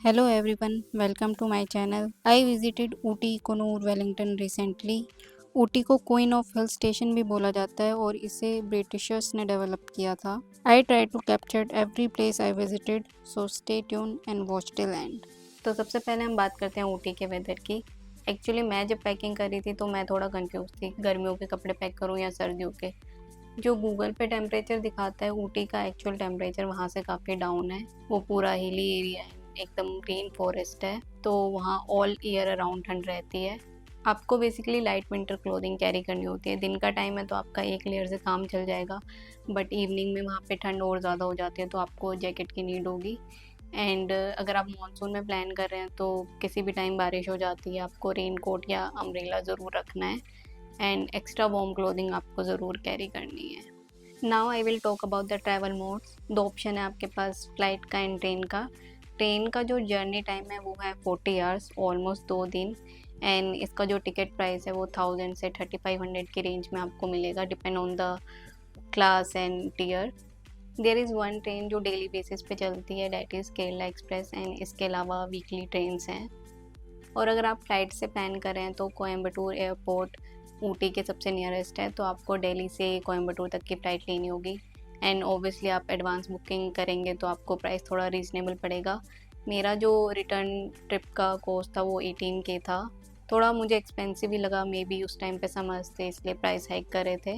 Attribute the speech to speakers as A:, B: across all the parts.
A: Hello everyone, welcome to my channel. I visited Ooty, Kannur, Wellington recently. Ooty को queen of hill station भी बोला जाता है और इसे ब्रिटिशर्स ने डेवलप किया था। I try to capture every place I visited, so stay tune and watch till end. तो सबसे पहले हम बात करते हैं ऊटी के वेदर की। एक्चुअली मैं जब पैकिंग करी थी तो मैं थोड़ा कंफ्यूज थी, गर्मियों के कपड़े पैक करूँ या सर्दियों के। जो गूगल पे टेम्परेचर दिखाता है ऊटी का एक्चुअल टेम्परेचर वहाँ से काफ़ी डाउन है। वो पूरा हिली एरिया है, एकदम ग्रीन फॉरेस्ट है, तो वहाँ ऑल ईयर अराउंड ठंड रहती है। आपको basically light winter clothing carry करनी होती है। दिन का टाइम है तो आपका एक लेयर से काम चल जाएगा, बट इवनिंग में वहाँ पे ठंड और ज़्यादा हो जाती है तो आपको जैकेट की नीड होगी। एंड अगर आप मानसून में प्लान कर रहे हैं तो किसी भी टाइम बारिश हो जाती है, आपको रेन कोट या अम्ब्रेला ज़रूर रखना है एंड एक्स्ट्रा वार्म क्लोथिंग आपको ज़रूर कैरी करनी है। Now I will talk about the travel modes. दो ऑप्शन है आपके पास, फ्लाइट का एंड ट्रेन का। ट्रेन का जो जर्नी टाइम है वो है 40 आवर्स, ऑलमोस्ट 2 दिन। एंड इसका जो टिकट प्राइस है वो 1000 से 3500 की रेंज में आपको मिलेगा, depend on the class and tier. There is one train जो डेली बेसिस पे चलती है, that is Kerala express, and इसके अलावा वीकली ट्रेन्स हैं। और अगर आप फ्लाइट से प्लान कर रहे हैं तो कोयम्बटूर एयरपोर्ट ऊटी के सबसे नियरेस्ट है, तो आपको दिल्ली से कोयम्बटूर तक की फ़्लाइट लेनी होगी। एंड ऑब्वियसली आप एडवांस बुकिंग करेंगे तो आपको प्राइस थोड़ा रीज़नेबल पड़ेगा। मेरा जो रिटर्न ट्रिप का कॉस्ट था वो 18K था। थोड़ा मुझे एक्सपेंसिव ही लगा, मे बी उस टाइम पे समर्स थे इसलिए प्राइस हाइक कर रहे थे।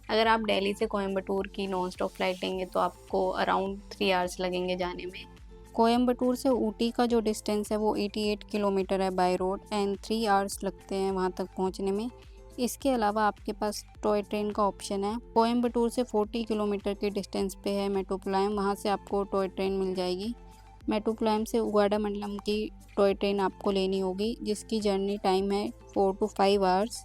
A: अगर आप दिल्ली से कोयम्बटूर की नॉन स्टॉप फ्लाइट लेंगे तो आपको अराउंड 3 आवर्स लगेंगे जाने में। कोयम्बटूर से ऊटी का जो डिस्टेंस है वो 88 किलोमीटर है बाय रोड, एंड 3 आवर्स लगते हैं वहाँ तक पहुँचने में। इसके अलावा आपके पास टॉय ट्रेन का ऑप्शन है। कोयम्बटूर से 40 किलोमीटर के डिस्टेंस पे है मेट्रोप्लायम, वहाँ से आपको टॉय ट्रेन मिल जाएगी। मेट्रोप्लायम से उगाडामंडलम की टॉय ट्रेन आपको लेनी होगी, जिसकी जर्नी टाइम है 4 to 5 आवर्स।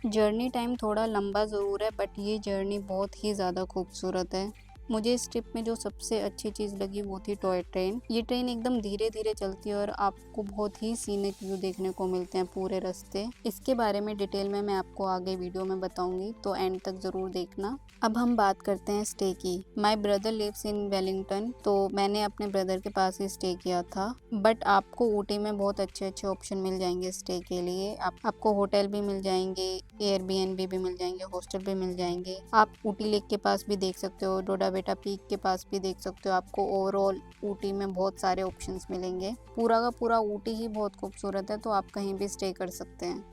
A: जर्नी टाइम थोड़ा लंबा ज़रूर है, बट ये जर्नी बहुत ही ज़्यादा खूबसूरत है। मुझे इस ट्रिप में जो सबसे अच्छी चीज़ लगी वो थी टॉय ट्रेन। ये ट्रेन एकदम धीरे धीरे चलती है और आपको बहुत ही सीनिक व्यू देखने को मिलते हैं पूरे रास्ते। इसके बारे में डिटेल में मैं आपको आगे वीडियो में बताऊंगी, तो एंड तक ज़रूर देखना। अब हम बात करते हैं स्टे की। My brother lives in Wellington, तो मैंने अपने ब्रदर के पास ही स्टे किया था। बट आपको ऊटी में बहुत अच्छे अच्छे ऑप्शन मिल जाएंगे स्टे के लिए। आपको होटल भी मिल जाएंगे, एयरबीएनबी भी मिल जाएंगे, हॉस्टल भी मिल जाएंगे। आप ऊटी लेक के पास भी देख सकते हो, डोडा बेटा पीक के पास भी देख सकते हो। आपको ओवरऑल ऊटी में बहुत सारे ऑप्शंस मिलेंगे। पूरा का पूरा ऊटी ही बहुत खूबसूरत है, तो आप कहीं भी स्टे कर सकते हैं।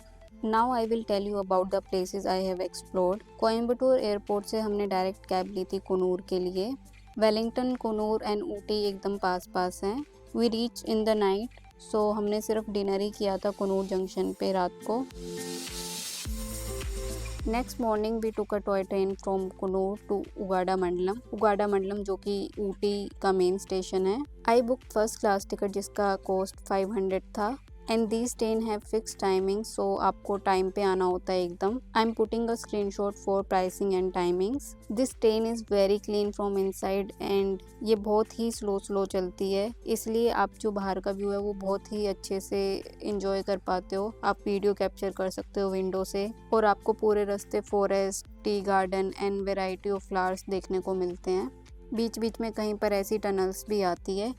A: Now I will tell you about the places I have explored. Coimbatore airport से हमने डायरेक्ट कैब ली थी कन्नूर के लिए। वेलिंगटन, कन्नूर एंड ऊटी एकदम पास पास हैं। We reach in the night, so हमने सिर्फ डिनर ही किया था कन्नूर जंक्शन पे रात को। Next morning we took a toy train from Coonoor to Udhagamandalam. Udhagamandalam जो कि ऊटी का मेन स्टेशन है। I book first class ticket जिसका कॉस्ट 500 था। And these train have fix timing, so आपको टाइम पे आना होता है एकदम। I am putting a screenshot for pricing and timings. This train is very clean from inside, and ये बहुत ही स्लो चलती है, इसलिए आप जो बाहर का व्यू है वो बहुत ही अच्छे से इंजॉय कर पाते हो। आप वीडियो कैप्चर कर सकते हो विंडो से, और आपको पूरे रास्ते forest, tea garden and variety of flowers देखने को मिलते हैं। बीच बीच में कहीं पर ऐसी टनल्स भी आती है।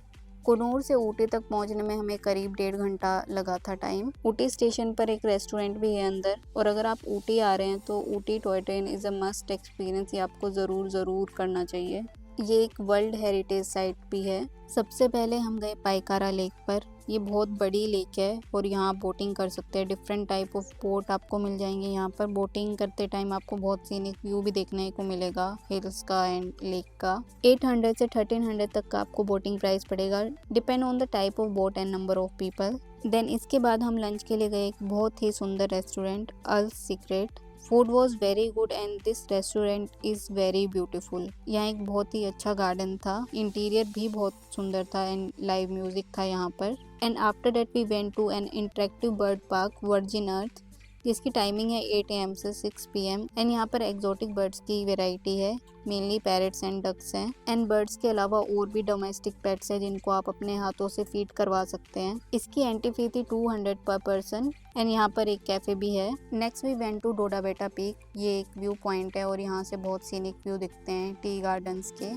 A: कन्नूर से ऊटी तक पहुंचने में हमें करीब 1.5 घंटा लगा था टाइम। ऊटी स्टेशन पर एक रेस्टोरेंट भी है अंदर, और अगर आप ऊटी आ रहे हैं तो Ooty toy train is a must experience, ये आपको ज़रूर करना चाहिए। ये एक वर्ल्ड हेरिटेज साइट भी है। सबसे पहले हम गए पाइकारा लेक पर। ये बहुत बड़ी लेक है और यहाँ बोटिंग कर सकते हैं। डिफरेंट टाइप ऑफ बोट आपको मिल जाएंगे यहाँ पर। बोटिंग करते टाइम आपको बहुत सीनिक व्यू भी देखने को मिलेगा हिल्स का एंड लेक का। 800 से 1300 तक का आपको बोटिंग प्राइस पड़ेगा, depend on the type of boat and number of people. Then इसके बाद हम लंच के लिए गए एक बहुत ही सुंदर restaurant, Earl's Secret. Food was very good and this restaurant is very beautiful. यहाँ एक बहुत ही अच्छा गार्डन था, इंटीरियर भी बहुत सुंदर था एंड लाइव म्यूजिक था यहाँ पर। And after that we went to an interactive bird park, Virgin Earth, जिसकी टाइमिंग है 8 AM से 6 PM। एंड यहाँ पर एक्जोटिक बर्ड्स की वेराइटी है, मेनली पैरट्स एंड डक्स हैं। एंड बर्ड्स के अलावा और भी डोमेस्टिक पेट्स हैं जिनको आप अपने हाथों से फीड करवा सकते हैं। इसकी एंट्री फी थी 200 पर पर्सन, एंड यहाँ पर एक कैफे भी है। नेक्स्ट वी वेंट टू डोडा बेटा पीक। ये एक व्यू पॉइंट है और यहाँ से बहुत सीनिक व्यू दिखते हैं टी गार्डन्स के।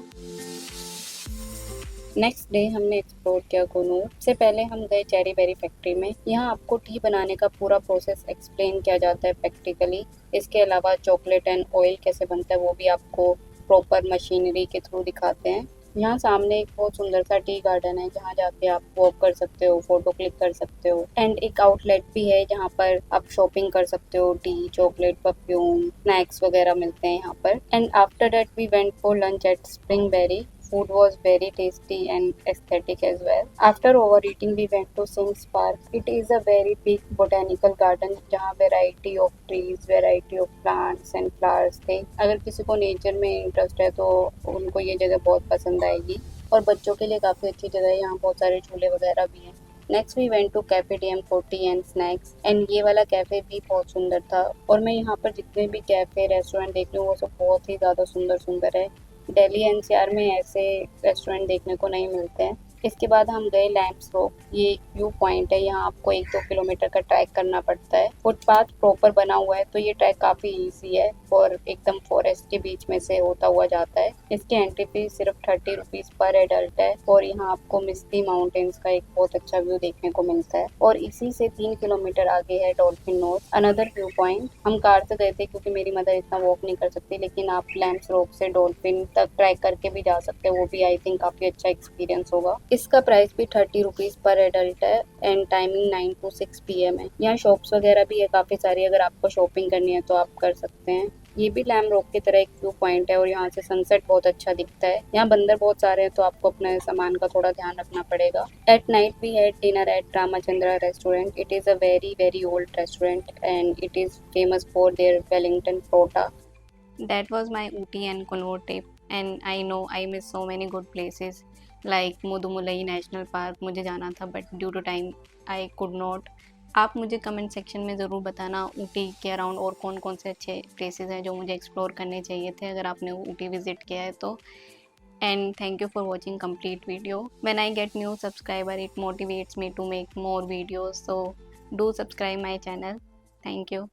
A: नेक्स्ट डे हमने एक्सप्लोर किया कुनू। से पहले हम गए चेरी बेरी फैक्ट्री में। यहाँ आपको टी बनाने का पूरा प्रोसेस एक्सप्लेन किया जाता है प्रैक्टिकली। इसके अलावा चॉकलेट एंड ऑयल कैसे बनता है वो भी आपको प्रॉपर मशीनरी के थ्रू दिखाते हैं। यहाँ सामने एक बहुत सुंदर सा टी गार्डन है जहाँ जाके आप वॉक कर सकते हो, फोटो क्लिक कर सकते हो एंड एक आउटलेट भी है जहाँ पर आप शॉपिंग कर सकते हो। टी, चॉकलेट, परफ्यूम, स्नैक्स वगैरह मिलते हैं यहाँ पर। And after that we went for lunch at Spring Berry. Food was very tasty and aesthetic as well. After overeating, we went to Sims Park. It is a very big botanical garden जहाँ variety of trees, variety of plants and flowers थे। अगर किसी को nature में interest है तो उनको ये जगह बहुत पसंद आएगी और बच्चों के लिए काफ़ी अच्छी जगह है। यहाँ बहुत सारे झूले वगैरह भी हैं। Next we went to cafe DM for tea and snacks and ये वाला कैफे भी बहुत सुंदर था और मैं यहाँ पर जितने भी कैफे रेस्टोरेंट देख रही हूँ वो सब बहुत ही ज़्यादा सुंदर सुंदर है। दिल्ली एनसीआर में ऐसे रेस्टोरेंट देखने को नहीं मिलते हैं। इसके बाद हम गए लैम्प्स रॉक। ये एक व्यू पॉइंट है। यहाँ आपको 1-2 किलोमीटर का ट्रैक करना पड़ता है। फुटपाथ प्रॉपर बना हुआ है तो ये ट्रैक काफ़ी इजी है और एकदम फॉरेस्ट के बीच में से होता हुआ जाता है। इसकी एंट्री फीस सिर्फ 30 रुपीज़ पर एडल्ट है और यहाँ आपको मिस्टी माउंटेन्स का एक बहुत अच्छा व्यू देखने को मिलता है। और इसी से 3 किलोमीटर आगे है dolphin nose, another view point. हम कार से गए थे क्योंकि मेरी मदर इतना वॉक नहीं कर सकती, लेकिन आप लैम्प्स रॉक से डॉल्फिन तक ट्रैक करके भी जा सकते हैं। वो भी आई थिंक काफ़ी अच्छा एक्सपीरियंस होगा। इसका प्राइस भी 30 रुपीज़ पर एडल्ट है एंड टाइमिंग 9 to 6 PM है। यहाँ शॉप्स वगैरह भी है काफ़ी सारी, अगर आपको शॉपिंग करनी है तो आप कर सकते हैं। ये भी लैम रॉक की तरह एक व्यू पॉइंट है और यहाँ से सनसेट बहुत अच्छा दिखता है। यहाँ बंदर बहुत सारे हैं तो आपको अपने सामान का थोड़ा ध्यान रखना पड़ेगा। At night we had dinner at Ramachandra restaurant. It is a very very old restaurant and it is famous for their Wellington parotta. That was my Ooty and Kannur trip and I know I missed so many good places like Mudumalai National Park मुझे जाना था but due to time I could not. आप मुझे comment section में ज़रूर बताना ऊटी के around और कौन कौन से अच्छे प्लेसेस हैं जो मुझे एक्सप्लोर करने चाहिए थे अगर आपने ऊटी विज़िट किया है तो। And thank you for watching complete video. When I get new subscriber it motivates me to make more videos, so do subscribe my channel. Thank you.